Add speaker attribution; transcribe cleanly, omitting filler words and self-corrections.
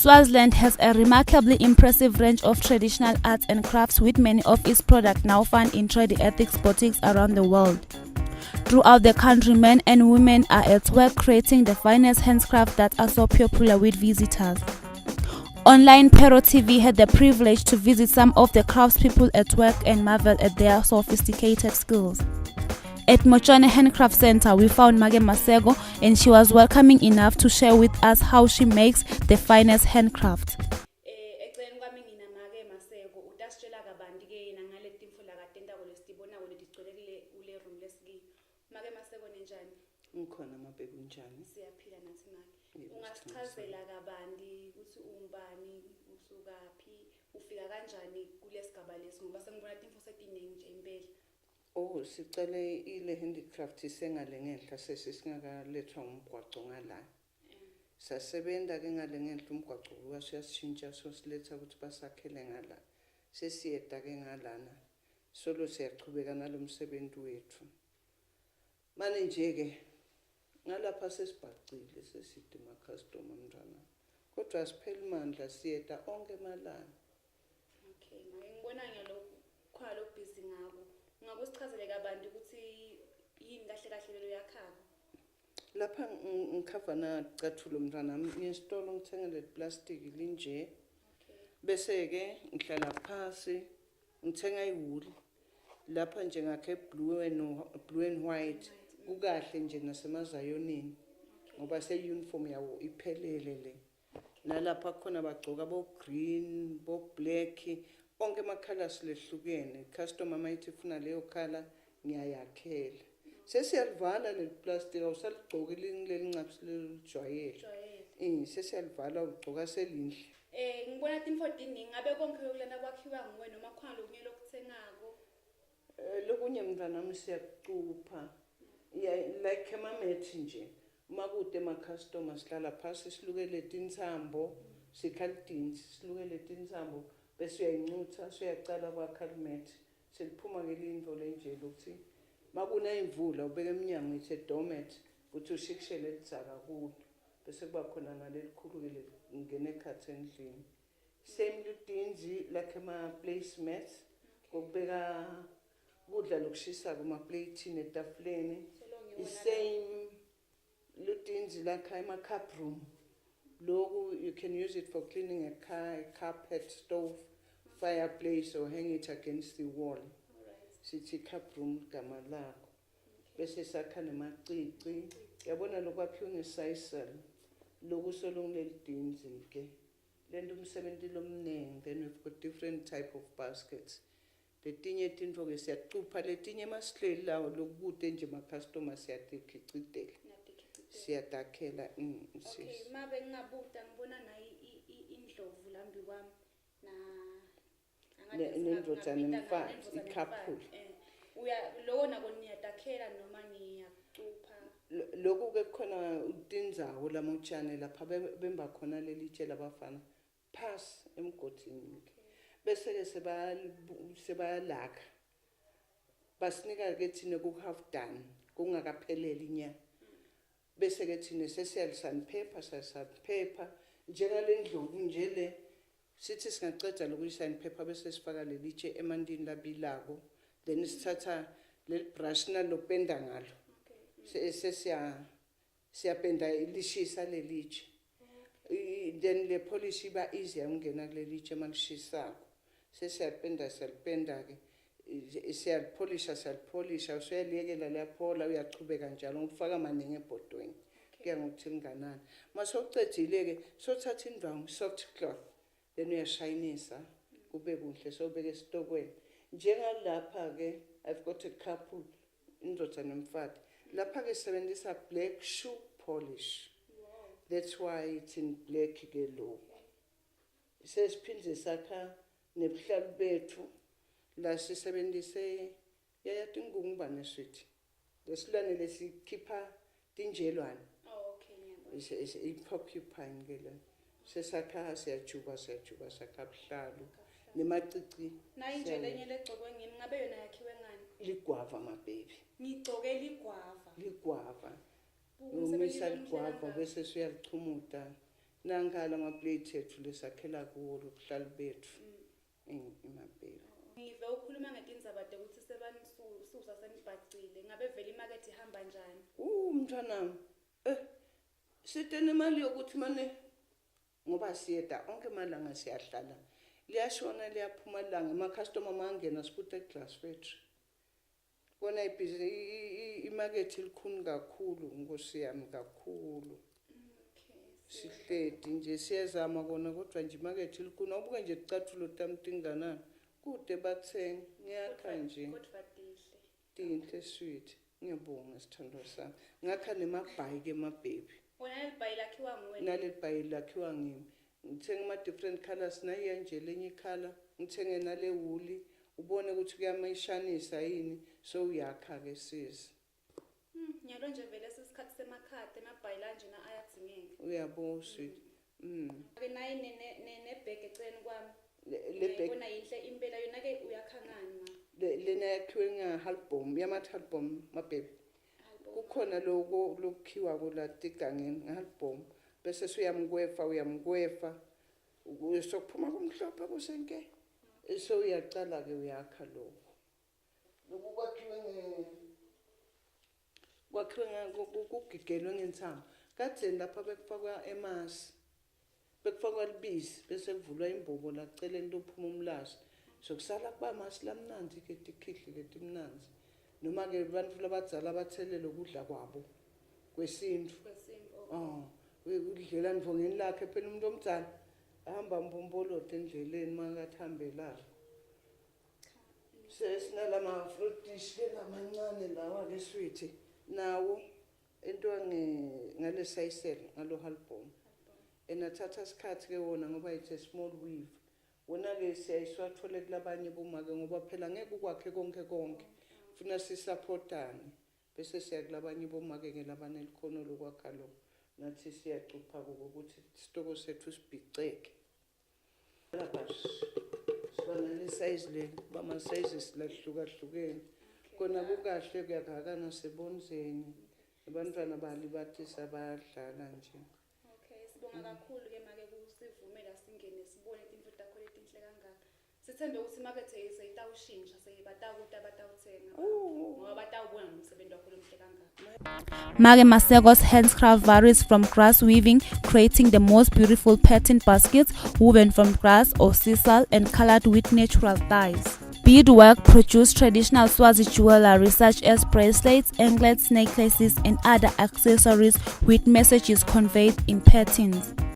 Speaker 1: Swaziland has a remarkably impressive range of traditional arts and crafts, with many of its products now found in trade ethics boutiques around the world. Throughout the country, men and women are at work creating the finest handcrafts that are so popular with visitors. Online Pero TV had the privilege to visit some of the craftspeople at work and marvel at their sophisticated skills. At Mochane Handcraft Center, we found Mage Masego, and she was welcoming enough to share with us how she makes the finest handcraft.
Speaker 2: Oh, sicale ile handicraft isengale ngenhla sesisingaka umgwaqo ngala. Sasebenza ke ngale ngenhla umgwaqo uyashintsha sosiletha ukuthi basakhele ngala. Sesiyeda ke ngalana. Solo siyaqhubeka nalomsebenzi wethu. Manje nje ke ngalapha sesibhacile sesidima customer mntwana. Kodwa siphela imandla siyeda onke malanga.
Speaker 1: Okay, ngibona ngalokho khona busy ngabo. Ngakusichazele kabanti ukuthi yini kahle kahle lelo yakhaba.
Speaker 2: Lapha ngikhava na cathulo mntwana ngisitolo ngithengele plastic linje. Bese ke ngihlala phansi ngithenga iwool. Lapha nje ngakhe blue and white kukahle nje nasemazayonini ngoba se uniform yawo iphelele le. Nalapha khona bagcoka bo green bo black onke ama-colors lehlukene. Customer mayithi funa leyo color ngiyayakhela. Sesiyalivala leli plastic awusaligcoki lelincapsi lelijwayele. Sesiyalivala ugcoka selinhle.
Speaker 1: Ngibona timfodini ngabe konke yokulana kwakhiwa nguwe noma khona lokunye lokuthengako.
Speaker 2: Lokunye mntwana siyakucupha. Like emamethi nje. Makude ama-customer sihlala phasi silukele tinsambo sikhalidini silukele tinsambo. Bese uyayincutha siyacala kwakhalimethi seliphuma ke lindo lenje lokuthi makuna imvula ubeka eminyango ithe domet uthi ushikishele elidzaka kulo bese kuba khona nalelikhulu ke ngene ekhathi endlini. Same lutinzi like ama placemats ukubeka kudla lokushisa kuma plate netafuleni. Same lutinzi like ama cup room. Logo you can use it for cleaning a car, a carpet, stove, fireplace, or hang it against the wall. Sithi cup room gama lakho. Bese sakha nemacici. Yabona lokwaphiwa ngesisal. Loku solongilelidinzi ke. Lento umsebenzi lomnengi. Then we've got different type of baskets. Letinye tinto ke siyacupha letinye masihleli lawo lokubude nje ma customer siyatikicitela. Siyatakhela
Speaker 1: Okay, mabe ngabuta ngibona na indlovu lambi kwami na
Speaker 2: nendodzana nemfazi icouple.
Speaker 1: Loko nako niyatakhela noma niyacupha.
Speaker 2: Lokho ke khona utindzawo lamotshane lapha bemba khona lelitshe labafana pass emgodini. Bese ke sebayalaka. Basinika ke thina ku half done kungakapheleli inyanga. Bese ke thina sesiyalisandpaper njengalendlovu nje le sithi singaqeda lokuyisandpaper bese sifaka lelitshe emandini labilako then sithatha leli brush nalopenda ngalo siyapenda ilishisa lelitshe then le polish iba easy ungena kulelitshe malishisako sesiyapenda ke siyalipolisha usuyaliyekela liyaphola uyachubeka njalo ngifaka maningi ebhodweni kuya ngokuthi linganani. Mase ucedile ke sothatha indwangu soft cloth then uyashayinisa kube kuhle sobeka esitokweni. Njengalapha ke I've got a couple indoda nemfati. Lapha ke sebenzisa black shoe polish. That's why it's in black ke lokho. Sesiphindze sakha nebuhlalu bethu. La sisebenzise yayatingungubane sweet. Lesilwane lesikhipha tinjelwane.
Speaker 1: Oh okay ngiyabona.
Speaker 2: I-porcupine ke lo. Sesakha siyajuba sakha buhlalu nemacici.
Speaker 1: Na inje lenye legcokwe ngimi ngabe yona yakhiwe ngani?
Speaker 2: Ligwava my baby.
Speaker 1: Ngigcoke ligwava.
Speaker 2: Ligwava. Umisa ligwava bese siyalichumuta Nangala ama-plate ethu lesakhela kuwo lokuhlala bethu emabheki.
Speaker 1: Ngive ukhuluma ngetindzaba ukuthi sebanisusa senibhacile. Ngabe vele imakethe ihamba njani?
Speaker 2: Mntwanami, sithe nemali yokuthi mane ngoba siyeda onke malanga siyahlala. Liyashona liyaphuma langa ama-customer mangena siputhe eglass factory. Kona imakethe ilikhuni kakhulu Nkosi yami kakhulu. Sihledi nje siyazama kona kodwa nje imakethe ilikhuni awubuke nje icathulo tamtinganani kude bathenga ngiyakha nje tinhle sweet ngiyabonga sithandwa sami ngakha nemabhayiki emabhebi
Speaker 1: wona lebhayi lakhiwa nguwe
Speaker 2: nalebhayi lakhiwa ngimi ngithenga ama different colors naye nje lenye color ngithenge nale wuli ubone ukuthi kuyamayishanisa yini so uyakha ke sisi
Speaker 1: nyalo nje vele sesikhathi semakhate emabhayi lanjena ayadzingeka
Speaker 2: uyabo sweet
Speaker 1: ke nayi nebheke eceleni kwami
Speaker 2: lebheke
Speaker 1: bona yinhle impela yona ke uyakhangana
Speaker 2: lena yakhiwe ngahalbom yamahalbom mabhebi kukhona lokukhiwa kulatigangeni ngahalbom bese uyamgwefa usokuphuma kumhlophe kusenke so uyaqala ke uyakha lokhu kwakhiwe kugigelwe ngensamo kade lapha bekufakwa emasi bekufakwa libisi bese kuvulwa imbobo la celeni lophuma umlazi sokusala kuba masi lamnandi ke tikhihli letimnandi noma ke abantu labadzala abathelele ukudla kwabo kwesintu udlela ndvongeni lakhe phela umuntu omdzala ahamba mbombolodo endleleni makathambelayo sesinalama fruit dish lamancane lawa ke sweet nawo into ngale sayisela ngalo halbom enathatha isikhathi ke wona ngoba it's a small weave wona ke siyayiswathole kulabanye bomake ngoba phela ngeke ukwakhe konke funa sisupportane bese siya kulabanye bomake ke labane likhono lokwakha lo nathi siyacupha ukuthi isitoko sethu sibhiceke lapha sibana size le bama sizes lahlukahlukene kona kukahle kuyakakana sebonzeni abantwana bali bathi sabadlala nje
Speaker 1: sibonga kakhulu ke make kusivumela singene sibone into takho letinhle kangaka sithembe ukuthi imakethe seyitawushintsha seyibatawukuthi abatawuthenga ngoba batawubona umsebenzi wakho lomhle kangaka. Make Masego's handcraft varies from grass weaving, creating the most beautiful pattern baskets woven from grass or sisal and colored with natural dyes. Beadwork produced traditional Swazi jewelry such as bracelets, anklets, necklaces, and other accessories with messages conveyed in patterns.